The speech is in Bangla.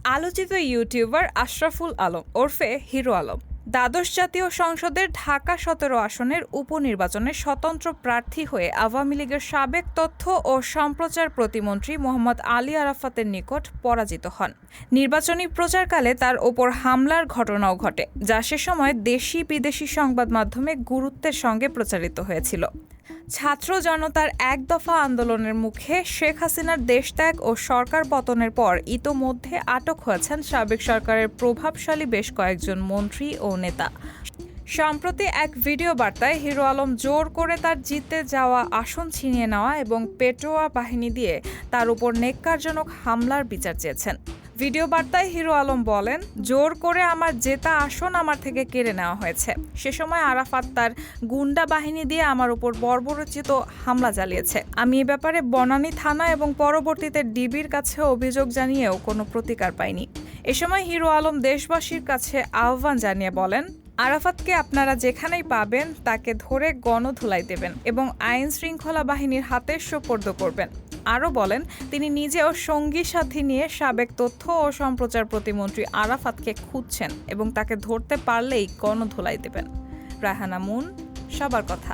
আলোচিত ইউটিউবার আশরাফুল আলম ওরফে হিরো আলম দ্বাদশ জাতীয় সংসদের ঢাকা ১৭ আসনের উপনির্বাচনে স্বতন্ত্র প্রার্থী হয়ে আওয়ামী লীগের সাবেক তথ্য ও সম্প্রচার প্রতিমন্ত্রী মোহাম্মদ আলী আরাফাতের নিকট পরাজিত হন। নির্বাচনী প্রচারকালে তার ওপর হামলার ঘটনাও ঘটে, যা সে সময় দেশি বিদেশি সংবাদ মাধ্যমে গুরুত্বের সঙ্গে প্রচারিত হয়েছিল। ছাত্র জনতার এক দফা আন্দোলনের মুখে শেখ হাসিনার দেশত্যাগ ও সরকার পতনের পর ইতোমধ্যে আটক হয়েছেন সাবেক সরকারের প্রভাবশালী বেশ কয়েকজন মন্ত্রী ও নেতা। সম্প্রতি এক ভিডিও বার্তায় হিরো আলম জোর করে তার জিতে যাওয়া আসন ছিনিয়ে নেওয়া এবং পেটোয়া বাহিনী দিয়ে তার উপর নেক্কারজনক হামলার বিচার চেয়েছেন। ভিডিও বার্তায় হিরো আলম বলেন, জোর করে আমার জেতা আসন আমার থেকে কেড়ে নেওয়া হয়েছে। সে সময় আরাফাত তার গুন্ডা বাহিনী দিয়ে আমার উপর বর্বরোচিত হামলা চালিয়েছে। আমি এ ব্যাপারে বনানী থানা এবং পরবর্তীতে ডিবির কাছে অভিযোগ জানিয়েও কোনো প্রতিকার পাইনি। এ সময় হিরো আলম দেশবাসীর কাছে আহ্বান জানিয়ে বলেন, আরাফাতকে আপনারা যেখানেই পাবেন তাকে ধরে গণধুলাই দেবেন এবং আইন শৃঙ্খলা বাহিনীর হাতে সোপর্দ করবেন। আরও বলেন, তিনি নিজেও সঙ্গী সাথী নিয়ে সাবেক তথ্য ও সম্প্রচার প্রতিমন্ত্রী আরাফাতকে খুঁজছেন এবং তাকে ধরতে পারলেই গণধুলাই দেবেন। রায়হানা মুন, সবার কথা।